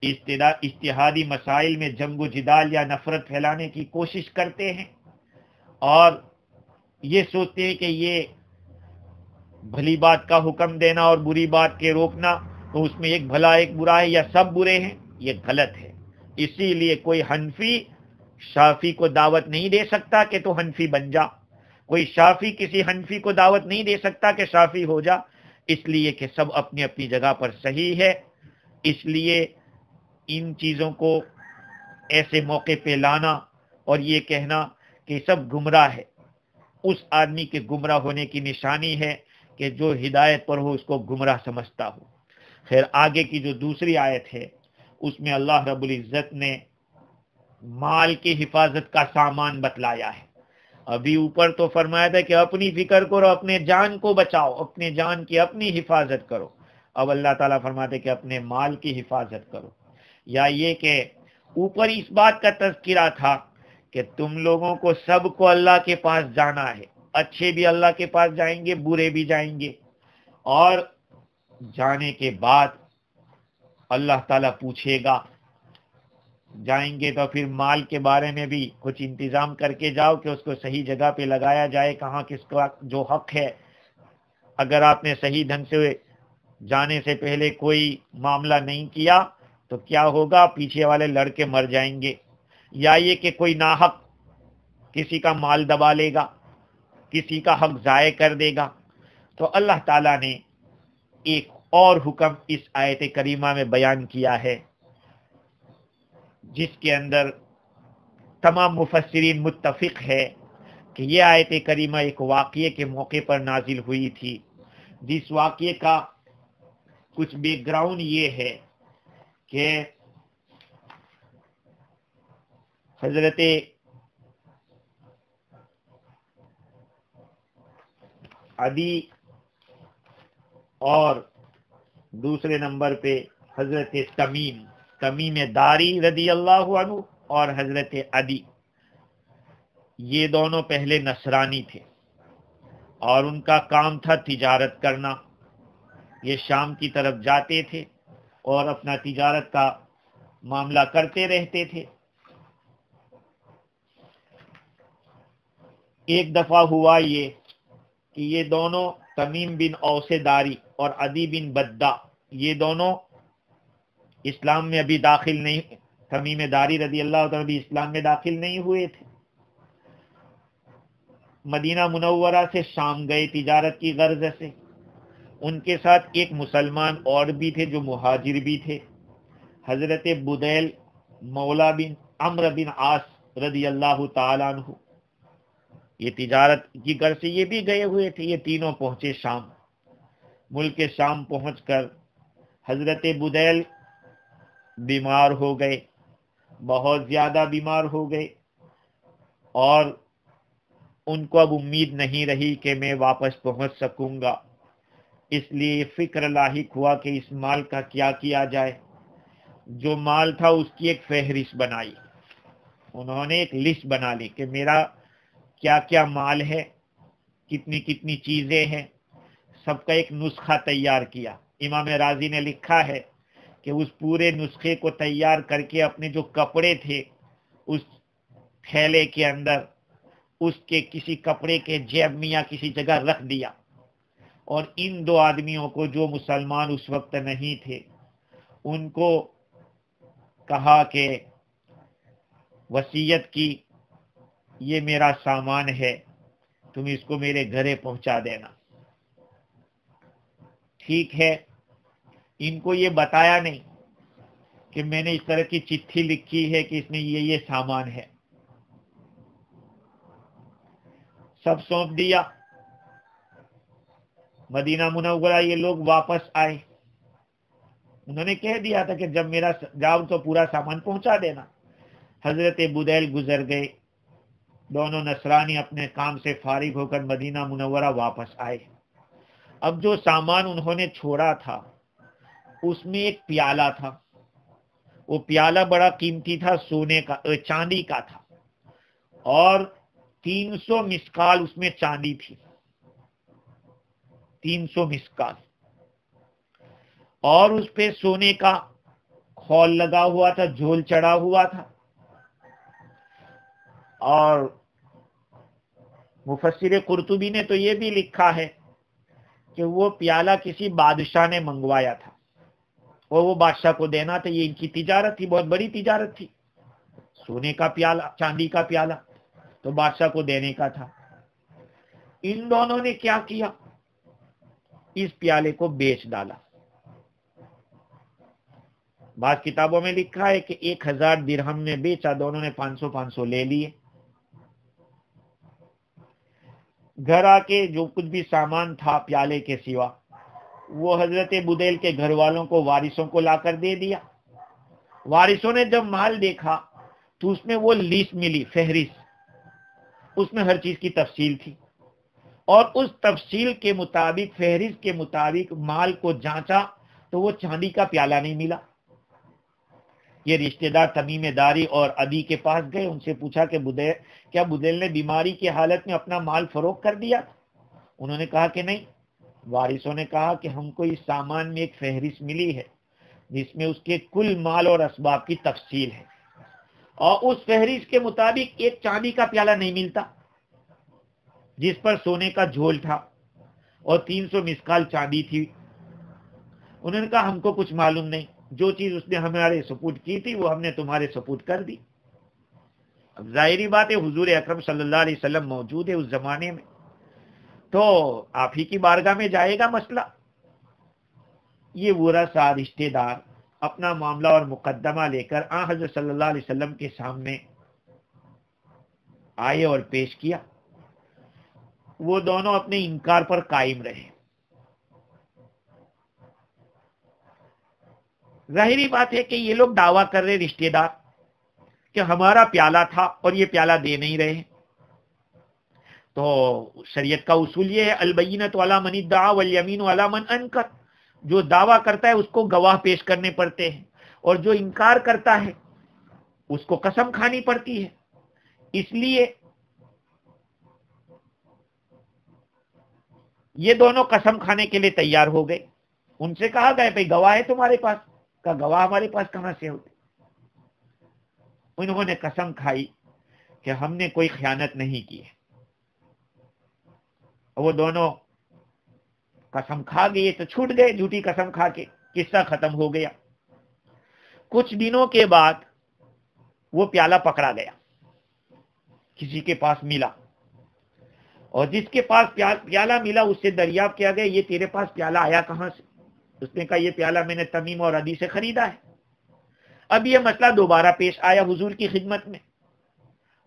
اجتہادی مسائل میں جنگ و جدال یا نفرت پھیلانے کی کوشش کرتے ہیں اور یہ سوچتے ہیں کہ یہ بھلی بات کا حکم دینا اور بری بات کے روکنا، تو اس میں ایک بھلا ایک برا ہے یا سب برے ہیں، یہ غلط ہے۔ اسی لیے کوئی حنفی شافی کو دعوت نہیں دے سکتا کہ تو حنفی بن جا، کوئی شافی کسی حنفی کو دعوت نہیں دے سکتا کہ شافی ہو جا، اس لیے کہ سب اپنی اپنی جگہ پر صحیح ہے۔ اس لیے ان چیزوں کو ایسے موقع پہ لانا اور یہ کہنا کہ سب گمراہ ہے، اس آدمی کے گمراہ ہونے کی نشانی ہے کہ جو ہدایت پر ہو اس کو گمراہ سمجھتا ہو۔ خیر، آگے کی جو دوسری آیت ہے اس میں اللہ رب العزت نے مال کی حفاظت کا سامان بتلایا ہے۔ ابھی اوپر تو فرمایا تھا کہ اپنی فکر کرو، اپنے جان کو بچاؤ، اپنے جان کی اپنی حفاظت کرو۔ اب اللہ تعالیٰ فرماتے کہ اپنے مال کی حفاظت کرو، یا یہ کہ اوپر اس بات کا تذکرہ تھا کہ تم لوگوں کو سب کو اللہ کے پاس جانا ہے، اچھے بھی اللہ کے پاس جائیں گے، برے بھی جائیں گے، اور جانے کے بعد اللہ تعالیٰ پوچھے گا، جائیں گے تو پھر مال کے بارے میں بھی کچھ انتظام کر کے جاؤ کہ اس کو صحیح جگہ پہ لگایا جائے، کہاں کس کا جو حق ہے۔ اگر آپ نے صحیح ڈھنگ سے جانے سے پہلے کوئی معاملہ نہیں کیا تو کیا ہوگا، پیچھے والے لڑکے مر جائیں گے، یا یہ کہ کوئی ناحق کسی کا مال دبا لے گا، کسی کا حق ضائع کر دے گا۔ تو اللہ تعالیٰ نے ایک اور حکم اس آیت کریمہ میں بیان کیا ہے، جس کے اندر تمام مفسرین متفق ہے کہ یہ آیت کریمہ ایک واقعے کے موقع پر نازل ہوئی تھی، جس واقعے کا کچھ بیک گراؤنڈ یہ ہے کہ حضرت عدی اور دوسرے نمبر پہ حضرت تمیم داری رضی اللہ عنہ اور حضرت عدی، یہ دونوں پہلے نصرانی تھے اور ان کا کام تھا تجارت کرنا۔ یہ شام کی طرف جاتے تھے اور اپنا تجارت کا معاملہ کرتے رہتے تھے۔ ایک دفعہ ہوا یہ کہ یہ دونوں تمیم بن اوس داری اور عدی بن بدہ، یہ دونوں اسلام میں ابھی داخل نہیں، تمیم داری رضی اللہ عنہ بھی اسلام میں داخل نہیں ہوئے تھے، مدینہ منورہ سے شام گئے تجارت کی غرض سے۔ ان کے ساتھ ایک مسلمان اور بھی تھے جو مہاجر بھی تھے، حضرت بدیل مولا بن عمرو بن عاص رضی اللہ تعالیٰ عنہ، یہ تجارت کی غرض سے یہ بھی گئے ہوئے تھے۔ یہ تینوں پہنچے شام۔ ملک شام پہنچ کر حضرت بدیل بیمار ہو گئے، بہت زیادہ بیمار ہو گئے، اور ان کو اب امید نہیں رہی کہ میں واپس پہنچ سکوں گا۔ اس لیے فکر لاحق ہوا کہ اس مال کا کیا کیا جائے۔ جو مال تھا اس کی ایک فہرست بنائی، انہوں نے ایک لسٹ بنا لی کہ میرا کیا کیا مال ہے، کتنی کتنی چیزیں ہیں، سب کا ایک نسخہ تیار کیا۔ امام راضی نے لکھا ہے کہ اس پورے نسخے کو تیار کر کے اپنے جو کپڑے تھے اس تھیلے کے اندر اس کے کسی کپڑے کے جیب میں یا کسی جگہ رکھ دیا، اور ان دو آدمیوں کو جو مسلمان اس وقت نہیں تھے ان کو کہا کہ وصیت کی یہ میرا سامان ہے، تم اس کو میرے گھرے پہنچا دینا۔ ٹھیک ہے، ان کو یہ بتایا نہیں کہ میں نے اس طرح کی چٹھی لکھی ہے کہ اس میں یہ سامان ہے، سب سونپ دیا۔ مدینہ منورہ یہ لوگ واپس آئے، انہوں نے کہہ دیا تھا کہ جب میرا جاؤ تو پورا سامان پہنچا دینا۔ حضرت بدیل گزر گئے، دونوں نصرانی اپنے کام سے فارغ ہو کر مدینہ منورہ واپس آئے۔ اب جو سامان انہوں نے چھوڑا تھا اس میں ایک پیالہ تھا، وہ پیالہ بڑا قیمتی تھا، سونے کا چاندی کا تھا، اور 300 مسکال اس میں چاندی تھی، 300 مسکال، اور اس پہ سونے کا خول لگا ہوا تھا، جھول چڑھا ہوا تھا۔ اور مفسر قرطبی نے تو یہ بھی لکھا ہے کہ وہ پیالہ کسی بادشاہ نے منگوایا تھا اور وہ بادشاہ کو دینا تھا، یہ ان کی تجارت تھی، بہت بڑی تجارت تھی، سونے کا پیالہ، چاندی کا پیالہ تو بادشاہ کو دینے کا تھا۔ ان دونوں نے کیا کیا، اس پیالے کو بیچ ڈالا۔ بعض کتابوں میں لکھا ہے کہ 1000 درہم میں بیچا، دونوں نے 500 لے لیے۔ گھر آ کے جو کچھ بھی سامان تھا پیالے کے سوا وہ حضرت بدیل کے گھر والوں کو، وارثوں کو لا کر دے دیا۔ وارثوں نے جب مال دیکھا تو اس میں وہ لسٹ ملی، فہرست، اس میں ہر چیز کی تفصیل تھی، اور اس تفصیل کے مطابق، فہرست کے مطابق مال کو جانچا تو وہ چاندی کا پیالہ نہیں ملا۔ یہ رشتہ دار تمیم داری اور ابی کے پاس گئے، ان سے پوچھا کہ کیا بدیل نے بیماری کی حالت میں اپنا مال فروخت کر دیا؟ انہوں نے کہا کہ نہیں۔ وارثوں نے کہا کہ ہم کو اس سامان میں ایک فہرست ملی ہے جس میں اس کے کل مال اور اسباب کی تفصیل ہے، اور اس فہرست کے مطابق ایک چاندی کا پیالہ نہیں ملتا جس پر سونے کا جھول تھا، اور 300 مسکال چاندی تھی۔ انہوں نے کہا ہم کو کچھ معلوم نہیں، جو چیز اس نے ہمارے سپرد کی تھی وہ ہم نے تمہارے سپرد کر دی۔ اب ظاہری بات ہے حضور اکرم صلی اللہ علیہ وسلم موجود ہے اس زمانے میں، تو آپ ہی کی بارگاہ میں جائے گا مسئلہ۔ یہ ورثہ رشتہ دار اپنا معاملہ اور مقدمہ لے کر آن حضرت صلی اللہ علیہ وسلم کے سامنے آئے اور پیش کیا۔ وہ دونوں اپنے انکار پر قائم رہے۔ ظاہری بات ہے کہ یہ لوگ دعویٰ کر رہے رشتہ دار کہ ہمارا پیالہ تھا اور یہ پیالہ دے نہیں رہے، تو شریعت کا اصول یہ ہے البینۃ علی من ادعا والیمین علی من انکر، جو دعویٰ کرتا ہے اس کو گواہ پیش کرنے پڑتے ہیں، اور جو انکار کرتا ہے اس کو قسم کھانی پڑتی ہے۔ اس لیے یہ دونوں قسم کھانے کے لیے تیار ہو گئے۔ ان سے کہا گیا بھائی گواہ ہے تمہارے پاس؟ کا گواہ ہمارے پاس کہاں سے ہوتے؟ انہوں نے قسم کھائی کہ ہم نے کوئی خیانت نہیں کی ہے۔ وہ دونوں قسم کھا گئے تو چھوٹ گئے، جھوٹی قسم کھا کے قصہ ختم ہو گیا۔ کچھ دنوں کے بعد وہ پیالہ پکڑا گیا، کسی کے پاس ملا، اور جس کے پاس پیالہ ملا اس سے دریافت کیا گیا یہ تیرے پاس پیالہ آیا کہاں سے؟ اس نے کہا یہ پیالہ میں نے تمیم اور عدی سے خریدا ہے۔ اب یہ مسئلہ دوبارہ پیش آیا حضور کی خدمت میں۔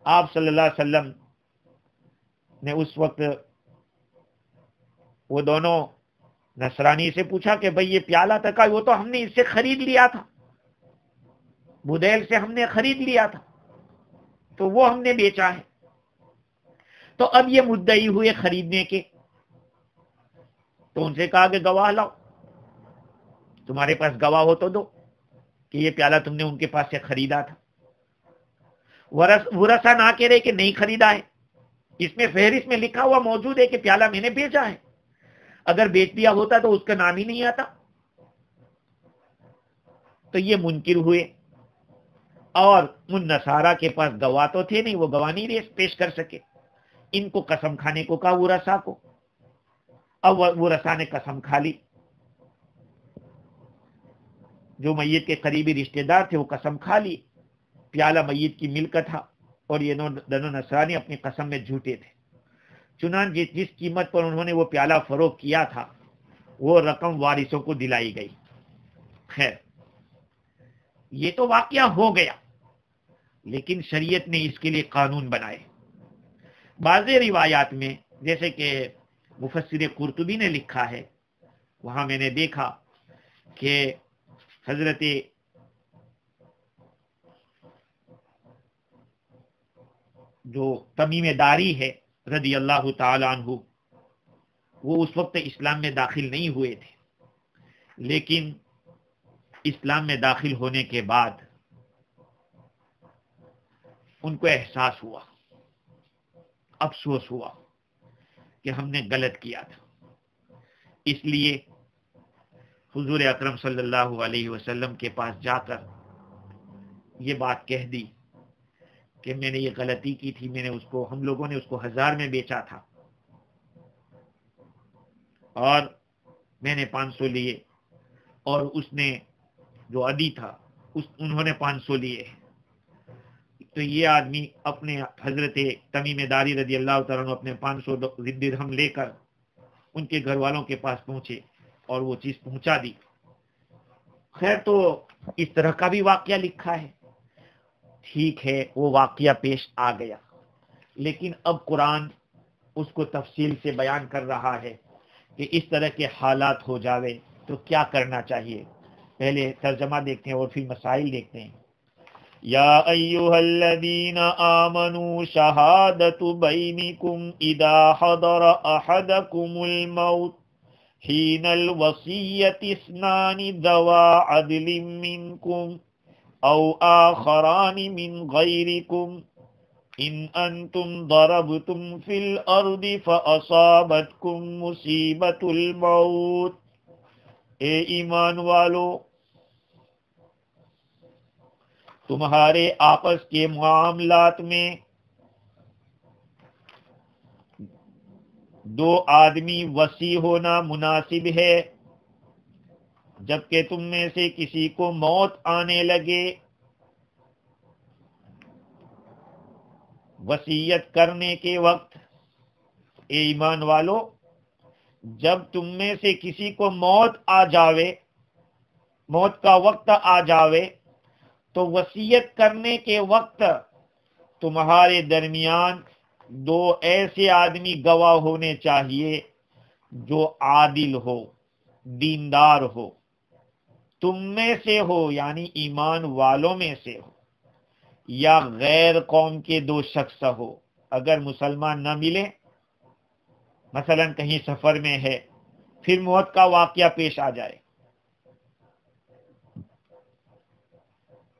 آپ صلی اللہ علیہ وسلم نے اس وقت وہ دونوں نصرانی سے پوچھا کہ بھئی یہ پیالہ تک وہ تو ہم نے اس سے خرید لیا تھا، بدیل سے ہم نے خرید لیا تھا، تو وہ ہم نے بیچا ہے. تو اب یہ مدعی ہوئے خریدنے کے، تو ان سے کہا کہ گواہ لاؤ، تمہارے پاس گواہ ہو تو دو کہ یہ پیالہ تم نے ان کے پاس سے خریدا تھا. ورثہ نہ کہہ رہے کہ نہیں خریدا ہے، اس میں فہرست میں لکھا ہوا موجود ہے کہ پیالہ میں نے بیچا ہے، اگر بیچ دیا ہوتا تو اس کا نام ہی نہیں آتا. تو یہ منکر ہوئے، اور ان نصارہ کے پاس گواہ تو تھے نہیں، وہ گواہ نہیں پیش کر سکے. ان کو قسم کھانے کو کہا ورثہ کو، اب ورثہ نے قسم کھا لی. جو میت کے قریبی رشتہ دار تھے وہ قسم کھا لی، پیالہ میت کی ملکت تھا، اور یہ دونوں نصرانی اپنی قسم میں جھوٹے تھے. چنانچہ جس قیمت پر انہوں نے وہ پیالہ فروخت کیا تھا وہ رقم وارثوں کو دلائی گئی. خیر، یہ تو واقعہ ہو گیا، لیکن شریعت نے اس کے لیے قانون بنائے. بعض روایات میں، جیسے کہ مفسر قرطبی نے لکھا ہے، وہاں میں نے دیکھا کہ حضرت جو تمیم داری ہے رضی اللہ تعالی عنہ، وہ اس وقت اسلام میں داخل نہیں ہوئے تھے، لیکن اسلام میں داخل ہونے کے بعد ان کو احساس ہوا، افسوس ہوا کہ ہم نے غلط کیا تھا. اس لیے حضور اکرم صلی اللہ علیہ وسلم کے پاس جا کر یہ بات کہہ دی کہ میں نے یہ غلطی کی تھی، ہم لوگوں نے اس کو 1000 میں بیچا تھا، اور میں نے 500 لیے، اور اس نے جو عدی تھا انہوں نے 500 لیے. تو یہ آدمی اپنے حضرت تمیم داری رضی اللہ تعالیٰ عنہ اپنے 500 درہم لے کر ان کے گھر والوں کے پاس پہنچے اور وہ چیز پہنچا دی. خیر، تو اس طرح کا بھی واقعہ لکھا ہے. ٹھیک ہے، وہ واقعہ پیش آ گیا، لیکن اب قرآن اس کو تفصیل سے بیان کر رہا ہے کہ اس طرح کے حالات ہو جاوے تو کیا کرنا چاہیے. پہلے ترجمہ دیکھتے ہیں اور پھر مسائل دیکھتے ہیں. یا ایھا الذین آمنوا شہادۃ بینکم اذا حضر احدکم الموت حین الوصیۃ اثنان ذوا عدل منکم او آخران من غیرکم ان انتم ضربتم فی الارض فاصابتکم مصیبۃ الموت. اے ایمان والو، تمہارے آپس کے معاملات میں دو آدمی وصی ہونا مناسب ہے جبکہ تم میں سے کسی کو موت آنے لگے. وصیت کرنے کے وقت، اے ایمان والو، جب تم میں سے کسی کو موت آ جاوے، موت کا وقت آ جاوے، تو وصیت کرنے کے وقت تمہارے درمیان دو ایسے آدمی گواہ ہونے چاہیے جو عادل ہو، دیندار ہو، تم میں سے ہو یعنی ایمان والوں میں سے ہو، یا غیر قوم کے دو شخص ہو. اگر مسلمان نہ ملے، مثلا کہیں سفر میں ہے، پھر موت کا واقعہ پیش آ جائے.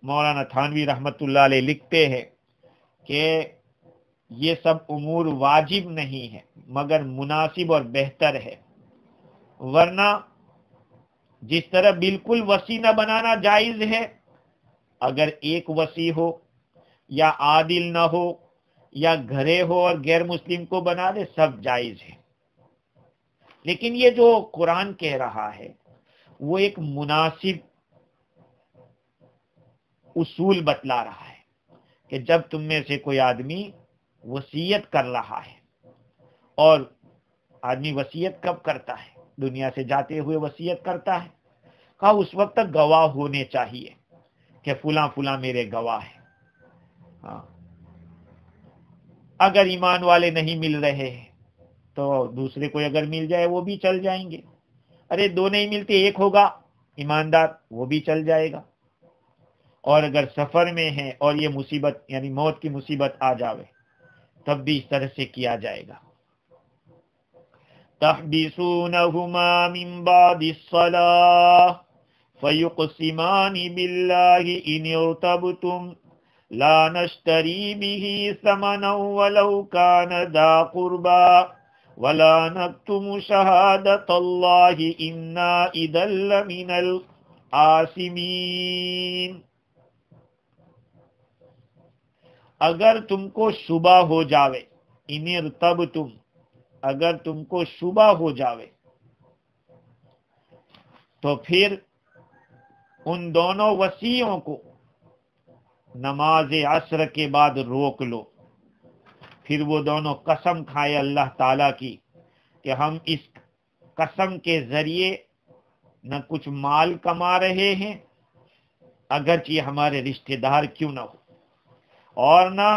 مولانا تھانوی رحمت اللہ علیہ لکھتے ہیں کہ یہ سب امور واجب نہیں ہے مگر مناسب اور بہتر ہے، ورنہ جس طرح بالکل وصی نہ بنانا جائز ہے، اگر ایک وصی ہو یا عادل نہ ہو یا گھرے ہو اور غیر مسلم کو بنا دے، سب جائز ہے. لیکن یہ جو قرآن کہہ رہا ہے وہ ایک مناسب اصول بتلا رہا ہے کہ جب تم میں سے کوئی آدمی وصیت کر رہا ہے، اور آدمی وصیت کب کرتا ہے؟ دنیا سے جاتے ہوئے وصیت کرتا ہے. کہا اس وقت گواہ ہونے چاہیے کہ فلاں فلاں میرے گواہ ہیں. ہاں، اگر ایمان والے نہیں مل رہے ہیں تو دوسرے کوئی اگر مل جائے وہ بھی چل جائیں گے. ارے دو نہیں ملتے ایک ہوگا ایماندار، وہ بھی چل جائے گا. اور اگر سفر میں ہے اور یہ مصیبت یعنی موت کی مصیبت آ جاوے تب بھی اس طرح سے کیا جائے گا. تحبسونہما من بعد الصلاة فیقسمان باللہ ان ارتبتم لا نشتری به ثمنا ولو كان ذا قربا ولا نكتم شہادۃ اللہ انا اذا لمن الآثمین. اگر تم کو شبہ ہو جاوے، ان ارتبتم، اگر تم کو شبہ ہو جاوے تو پھر ان دونوں وصیوں کو نماز عصر کے بعد روک لو. پھر وہ دونوں قسم کھائے اللہ تعالیٰ کی کہ ہم اس قسم کے ذریعے نہ کچھ مال کما رہے ہیں اگرچہ ہمارے رشتہ دار کیوں نہ ہو، اور نہ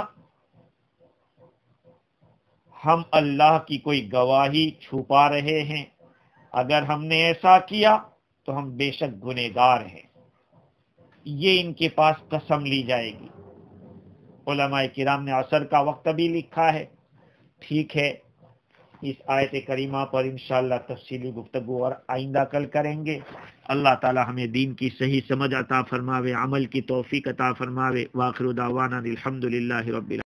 ہم اللہ کی کوئی گواہی چھپا رہے ہیں. اگر ہم نے ایسا کیا تو ہم بے شک گنہگار ہیں. یہ ان کے پاس قسم لی جائے گی. علماء کرام نے عصر کا وقت بھی لکھا ہے. ٹھیک ہے، اس آیت کریمہ پر انشاءاللہ تفصیلی گفتگو اور آئندہ کل کریں گے. اللہ تعالی ہمیں دین کی صحیح سمجھ عطا فرماوے، عمل کی توفیق عطا فرماوے. وآخر دعوانا الحمدللہ رب العالمین.